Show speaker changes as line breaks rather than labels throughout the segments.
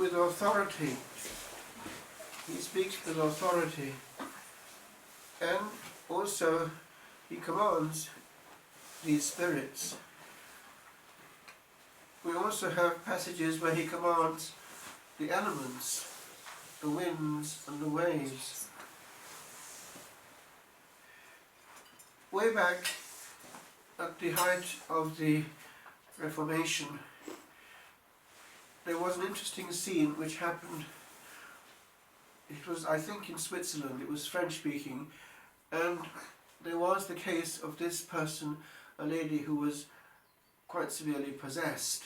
with authority. He speaks with authority. And also he commands these spirits. We also have passages where he commands the elements, the winds and the waves. Way back at the height of the Reformation, there was an interesting scene which happened. It was, I think, in Switzerland. It was French speaking, and there was the case of this person, a lady who was quite severely possessed,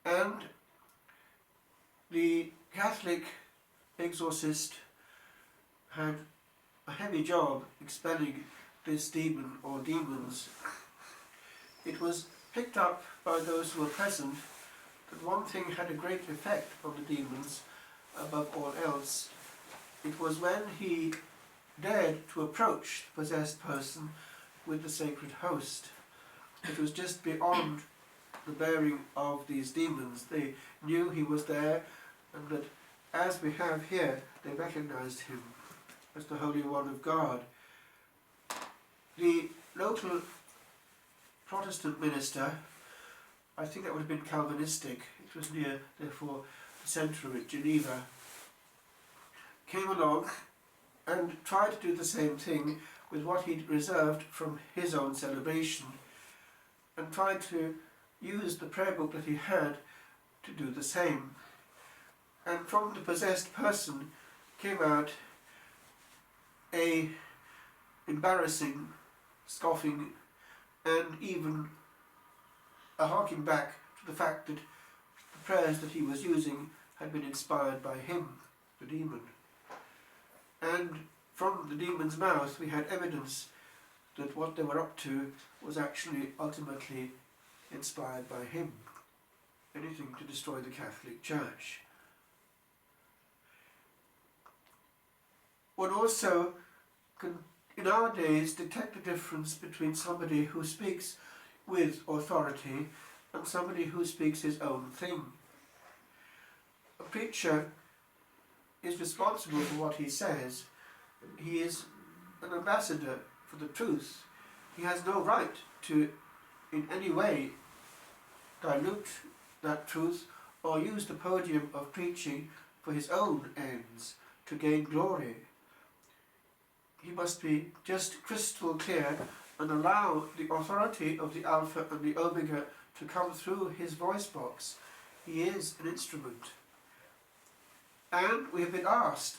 and the Catholic exorcist had a heavy job expelling this demon or demons. It was picked up by those who were present that one thing had a great effect on the demons above all else. It was when he dared to approach the possessed person with the sacred host. It was just beyond the bearing of these demons. They knew he was there, and that, as we have here, they recognized him as the Holy One of God. The local Protestant minister, I think that would have been Calvinistic, it was near, therefore, the centre at Geneva, came along and tried to do the same thing with what he'd reserved from his own celebration, and tried to use the prayer book that he had to do the same. And from the possessed person came out a embarrassing, scoffing, and even a harking back to the fact that the prayers that he was using had been inspired by him, the demon. And from the demon's mouth we had evidence that what they were up to was actually ultimately inspired by him. Anything to destroy the Catholic Church. One also can, in our days, detect the difference between somebody who speaks with authority and somebody who speaks his own thing. A preacher is responsible for what he says. He is an ambassador for the truth. He has no right to in any way dilute that truth or use the podium of preaching for his own ends to gain glory. He must be just crystal clear and allow the authority of the Alpha and the Omega to come through his voice box. He is an instrument. And we have been asked,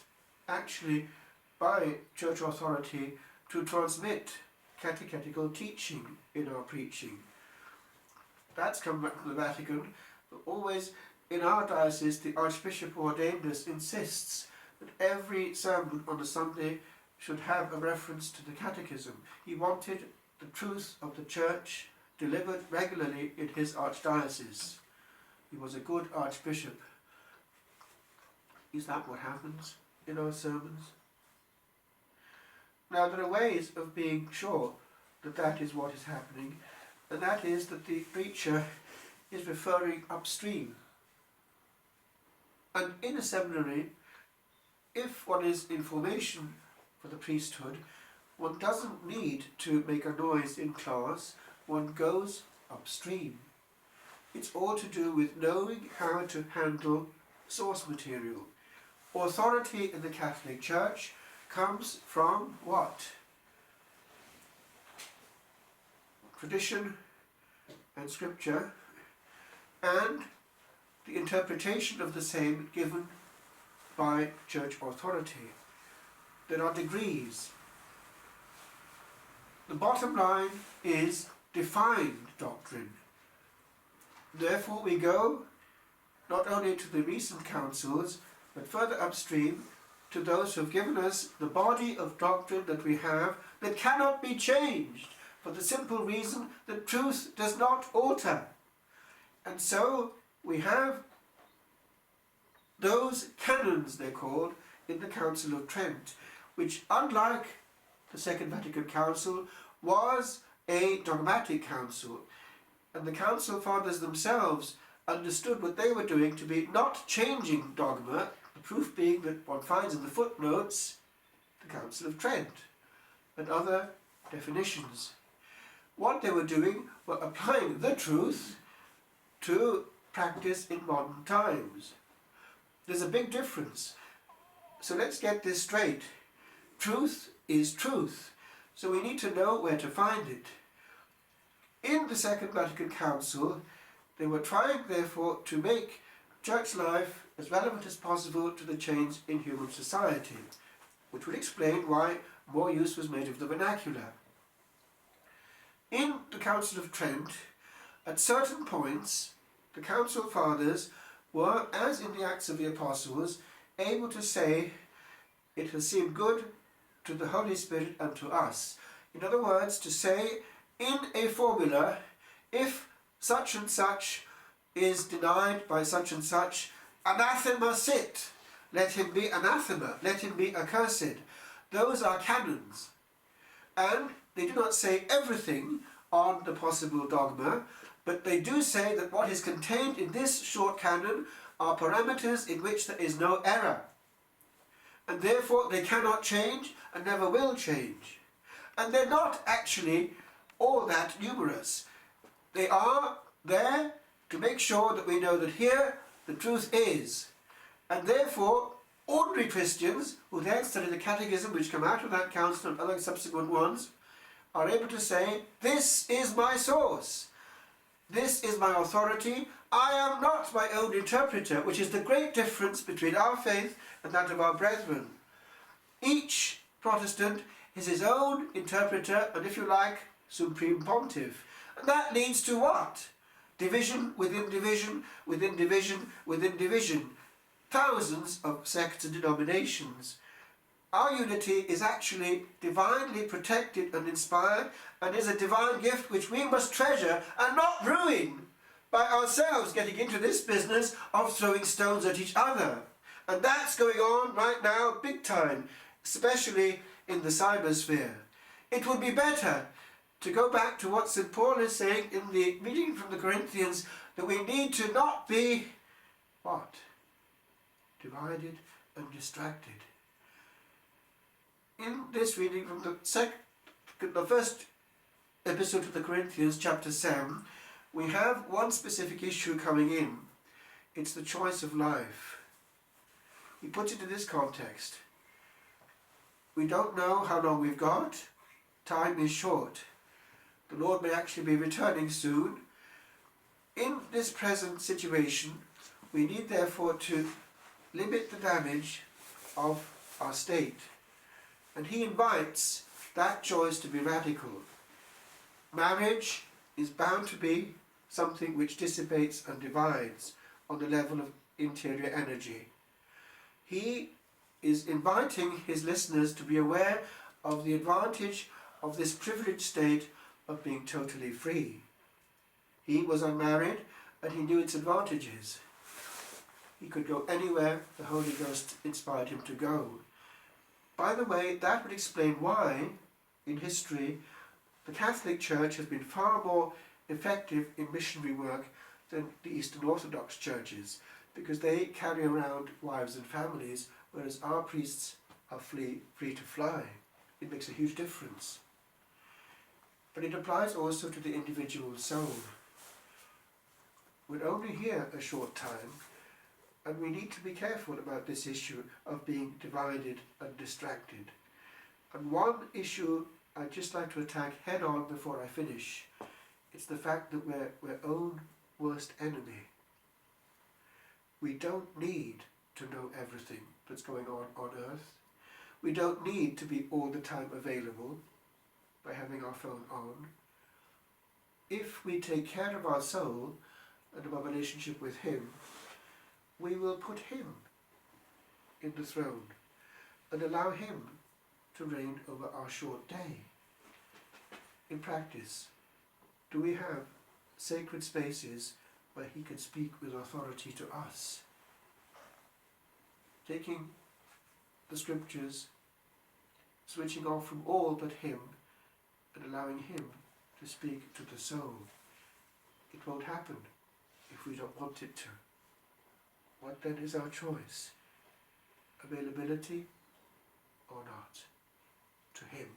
actually, by church authority to transmit catechetical teaching in our preaching. That's come back from the Vatican, but always in our diocese the Archbishop who ordained us insists that every sermon on a Sunday should have a reference to the Catechism. He wanted the truth of the Church delivered regularly in his archdiocese. He was a good Archbishop. Is that what happens in our sermons? Now there are ways of being sure that that is what is happening, and that is that the preacher is referring upstream. And in a seminary, if one is in formation for the priesthood, one doesn't need to make a noise in class, one goes upstream. It's all to do with knowing how to handle source material. Authority in the Catholic Church comes from what? Tradition and scripture, and the interpretation of the same given by church authority. There are degrees. The bottom line is defined doctrine. Therefore we go not only to the recent councils, but further upstream to those who have given us the body of doctrine that we have that cannot be changed, for the simple reason that truth does not alter. And so we have those canons, they're called, in the Council of Trent, which, unlike the Second Vatican Council, was a dogmatic council. And the Council Fathers themselves understood what they were doing to be not changing dogma, the proof being that one finds in the footnotes the Council of Trent and other definitions. What they were doing were applying the truth to practice in modern times. There's a big difference. So let's get this straight. Truth is truth. So we need to know where to find it. In the Second Vatican Council, they were trying, therefore, to make church life as relevant as possible to the change in human society, which would explain why more use was made of the vernacular. In the Council of Trent, at certain points, the Council Fathers were, as in the Acts of the Apostles, able to say, "It has seemed good to the Holy Spirit and to us." In other words, to say in a formula, if such and such is denied by such and such, anathema sit, let him be anathema, let him be accursed. Those are canons. And they do not say everything on the possible dogma, but they do say that what is contained in this short canon are parameters in which there is no error. And therefore they cannot change and never will change. And they're not actually all that numerous. They are there to make sure that we know that here the truth is. And therefore, ordinary Christians who then study the catechism which come out of that council and other subsequent ones are able to say, "This is my source. This is my authority. I am not my own interpreter," which is the great difference between our faith and that of our brethren. Each Protestant is his own interpreter and, if you like, supreme pontiff. And that leads to what? Division within division, within division, within division. Thousands of sects and denominations. Our unity is actually divinely protected and inspired, and is a divine gift which we must treasure and not ruin by ourselves getting into this business of throwing stones at each other. And that's going on right now big time, especially in the cybersphere. It would be better to go back to what St. Paul is saying in the reading from the Corinthians, that we need to not be, what? Divided and distracted. In this reading from the first epistle to the Corinthians, chapter 7, we have one specific issue coming in. It's the choice of life. He puts it in this context. We don't know how long we've got. Time is short. The Lord may actually be returning soon. In this present situation, we need therefore to limit the damage of our state. And he invites that choice to be radical. Marriage is bound to be something which dissipates and divides on the level of interior energy. He is inviting his listeners to be aware of the advantage of this privileged state of being totally free. He was unmarried and he knew its advantages. He could go anywhere the Holy Ghost inspired him to go. By the way, that would explain why, in history, the Catholic Church has been far more effective in missionary work than the Eastern Orthodox churches, because they carry around wives and families, whereas our priests are free to fly. It makes a huge difference. But it applies also to the individual soul. We're only here a short time, and we need to be careful about this issue of being divided and distracted. And one issue I'd just like to attack head on before I finish. It's the fact that we're our own worst enemy. We don't need to know everything that's going on earth. We don't need to be all the time available by having our phone on. If we take care of our soul and of our relationship with him, we will put him in the throne and allow him to reign over our short day. In practice, do we have sacred spaces where he can speak with authority to us? Taking the scriptures, switching off from all but him, and allowing him to speak to the soul. It won't happen if if we don't want it to. What then is our choice? Availability or not? To Him.